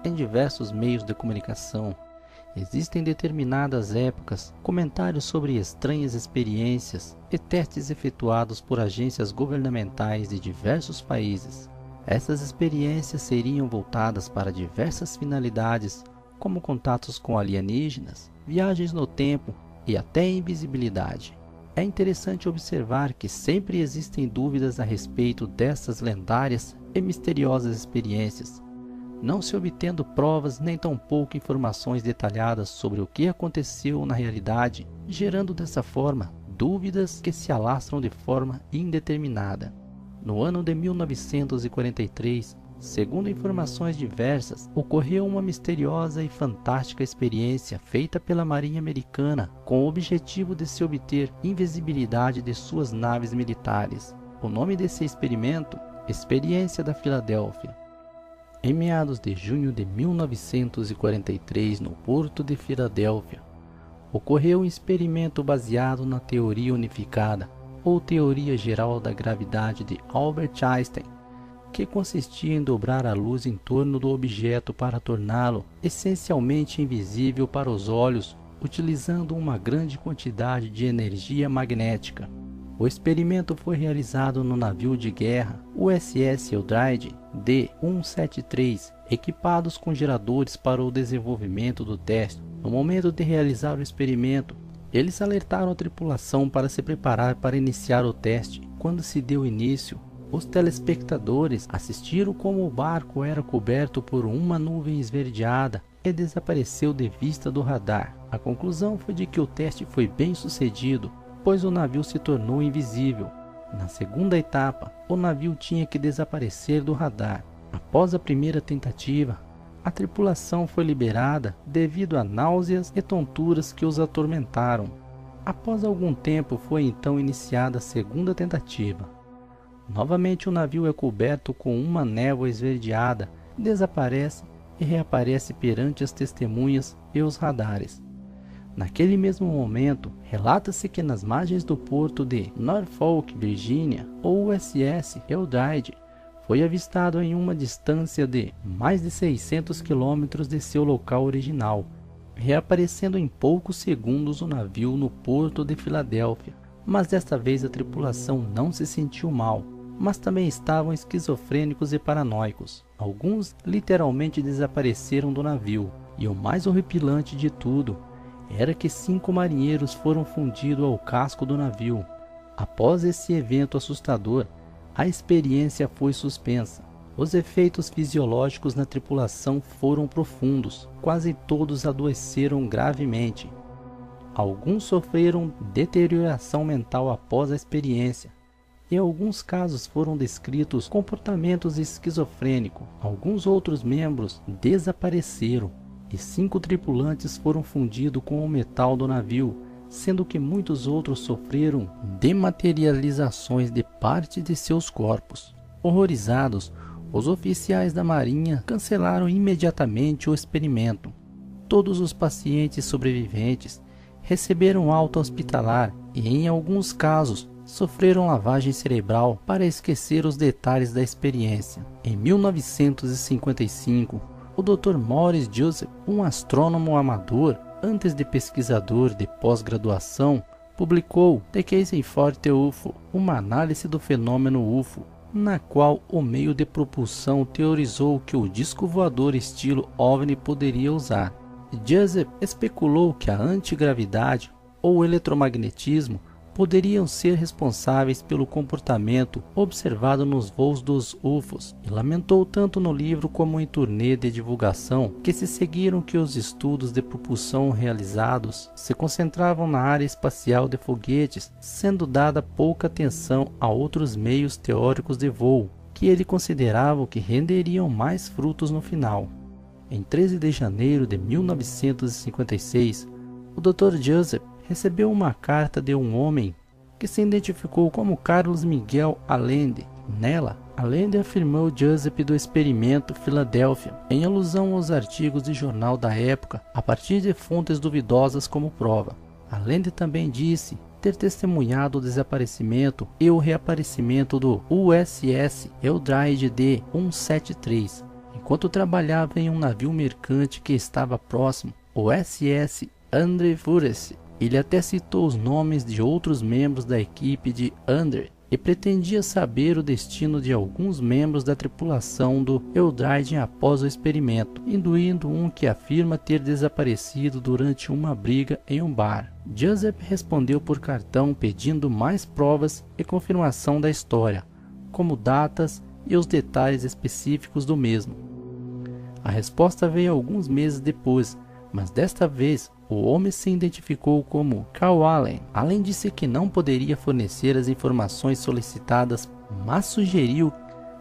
em diversos meios de comunicação. Existem determinadas épocas comentários sobre estranhas experiências e testes efetuados por agências governamentais de diversos países. Essas experiências seriam voltadas para diversas finalidades, como contatos com alienígenas, viagens no tempo e até invisibilidade. É interessante observar que sempre existem dúvidas a respeito dessas lendárias e misteriosas experiências, não se obtendo provas nem tampouco informações detalhadas sobre o que aconteceu na realidade, gerando dessa forma dúvidas que se alastram de forma indeterminada. No ano de 1943, segundo informações diversas, ocorreu uma misteriosa e fantástica experiência feita pela Marinha Americana com o objetivo de se obter invisibilidade de suas naves militares. O nome desse experimento, Experiência da Filadélfia. Em meados de junho de 1943, no Porto de Filadélfia, ocorreu um experimento baseado na teoria unificada, ou teoria geral da gravidade de Albert Einstein, que consistia em dobrar a luz em torno do objeto para torná-lo essencialmente invisível para os olhos, utilizando uma grande quantidade de energia magnética. O experimento foi realizado no navio de guerra USS Eldridge D-173, equipados com geradores para o desenvolvimento do teste. No momento de realizar o experimento, eles alertaram a tripulação para se preparar para iniciar o teste. Quando se deu início, os telespectadores assistiram como o barco era coberto por uma nuvem esverdeada e desapareceu de vista do radar. A conclusão foi de que o teste foi bem sucedido, pois o navio se tornou invisível. Na segunda etapa, o navio tinha que desaparecer do radar. Após a primeira tentativa, a tripulação foi liberada devido a náuseas e tonturas que os atormentaram. Após algum tempo, foi então iniciada a segunda tentativa. Novamente o navio é coberto com uma névoa esverdeada, desaparece e reaparece perante as testemunhas e os radares. Naquele mesmo momento, relata-se que nas margens do porto de Norfolk, Virgínia, o USS Eldridge foi avistado em uma distância de mais de 600 quilômetros de seu local original, reaparecendo em poucos segundos o navio no porto de Filadélfia. Mas desta vez a tripulação não se sentiu mal, mas também estavam esquizofrênicos e paranoicos. Alguns literalmente desapareceram do navio, e o mais horripilante de tudo era que 5 marinheiros foram fundidos ao casco do navio. Após esse evento assustador, a experiência foi suspensa. Os efeitos fisiológicos na tripulação foram profundos. Quase todos adoeceram gravemente. Alguns sofreram deterioração mental após a experiência. Em alguns casos foram descritos comportamentos esquizofrênicos. Alguns outros membros desapareceram. E 5 tripulantes foram fundidos com o metal do navio, sendo que muitos outros sofreram dematerializações de parte de seus corpos. Horrorizados, os oficiais da Marinha cancelaram imediatamente o experimento. Todos os pacientes sobreviventes receberam alta hospitalar e, em alguns casos, sofreram lavagem cerebral para esquecer os detalhes da experiência. Em 1955, o Dr. Maurice Joseph, um astrônomo amador, antes de pesquisador de pós-graduação, publicou The Case for the UFO, uma análise do fenômeno UFO, na qual o meio de propulsão teorizou que o disco voador estilo OVNI poderia usar. Joseph especulou que a antigravidade ou o eletromagnetismo poderiam ser responsáveis pelo comportamento observado nos voos dos UFOs, e lamentou tanto no livro como em turnê de divulgação que se seguiram que os estudos de propulsão realizados se concentravam na área espacial de foguetes, sendo dada pouca atenção a outros meios teóricos de voo, que ele considerava que renderiam mais frutos no final. Em 13 de janeiro de 1956, o Dr. Joseph recebeu uma carta de um homem que se identificou como Carlos Miguel Allende. Nela, Allende afirmou Joseph do experimento Filadélfia, em alusão aos artigos de jornal da época, a partir de fontes duvidosas como prova. Allende também disse ter testemunhado o desaparecimento e o reaparecimento do USS Eldridge D-173, enquanto trabalhava em um navio mercante que estava próximo, o SS Andre Furece. Ele até citou os nomes de outros membros da equipe de Andre e pretendia saber o destino de alguns membros da tripulação do Eldridge após o experimento, incluindo um que afirma ter desaparecido durante uma briga em um bar. Joseph respondeu por cartão pedindo mais provas e confirmação da história, como datas e os detalhes específicos do mesmo. A resposta veio alguns meses depois, mas desta vez o homem se identificou como Carl Allen. Além disse que não poderia fornecer as informações solicitadas, mas sugeriu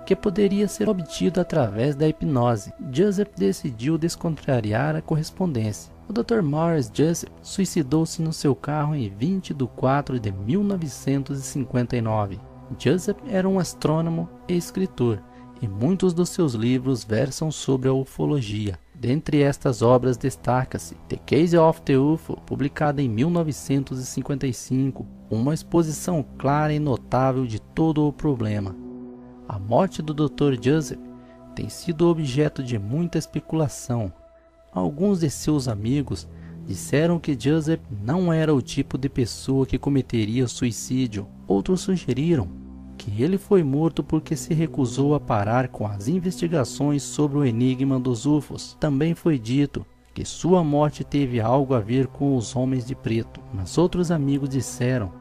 que poderia ser obtido através da hipnose. Joseph decidiu descontrariar a correspondência. O Dr. Morris Joseph suicidou-se no seu carro em 20 de 4 de 1959. Joseph era um astrônomo e escritor, e muitos dos seus livros versam sobre a ufologia. Dentre estas obras destaca-se The Case of the UFO, publicada em 1955, uma exposição clara e notável de todo o problema. A morte do Dr. Joseph tem sido objeto de muita especulação. Alguns de seus amigos disseram que Joseph não era o tipo de pessoa que cometeria suicídio. Outros sugeriram que ele foi morto porque se recusou a parar com as investigações sobre o enigma dos UFOs. Também foi dito que sua morte teve algo a ver com os homens de preto, mas outros amigos disseram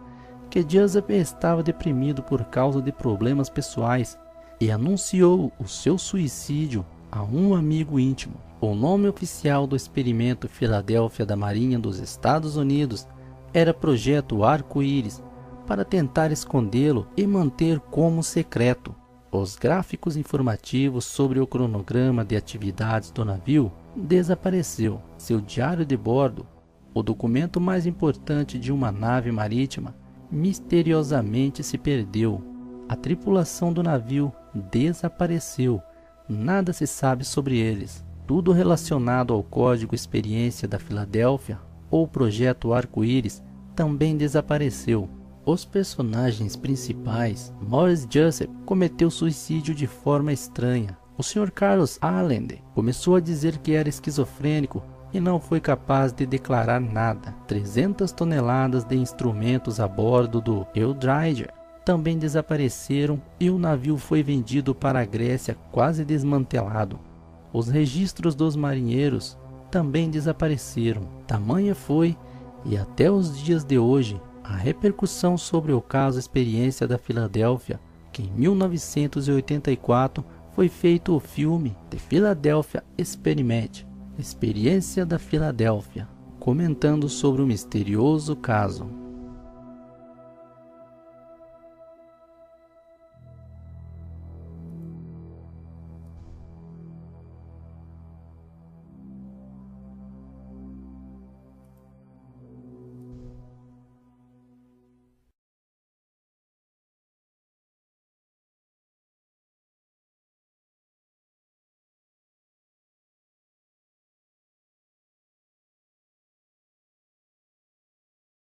que Joseph estava deprimido por causa de problemas pessoais e anunciou o seu suicídio a um amigo íntimo. O nome oficial do experimento Filadélfia da Marinha dos Estados Unidos era Projeto Arco-Íris, para tentar escondê-lo e manter como secreto. Os gráficos informativos sobre o cronograma de atividades do navio desapareceu. Seu diário de bordo, o documento mais importante de uma nave marítima, misteriosamente se perdeu. A tripulação do navio desapareceu. Nada se sabe sobre eles. Tudo relacionado ao Código Experiência da Filadélfia ou Projeto Arco-Íris também desapareceu. Os personagens principais, Morris Joseph, cometeu suicídio de forma estranha. O Sr. Carlos Allende começou a dizer que era esquizofrênico e não foi capaz de declarar nada. 300 toneladas de instrumentos a bordo do Eldridge também desapareceram e o navio foi vendido para a Grécia quase desmantelado. Os registros dos marinheiros também desapareceram. Tamanha foi, e até os dias de hoje, a repercussão sobre o caso Experiência da Filadélfia, que em 1984 foi feito o filme The Philadelphia Experiment, Experiência da Filadélfia, comentando sobre o misterioso caso.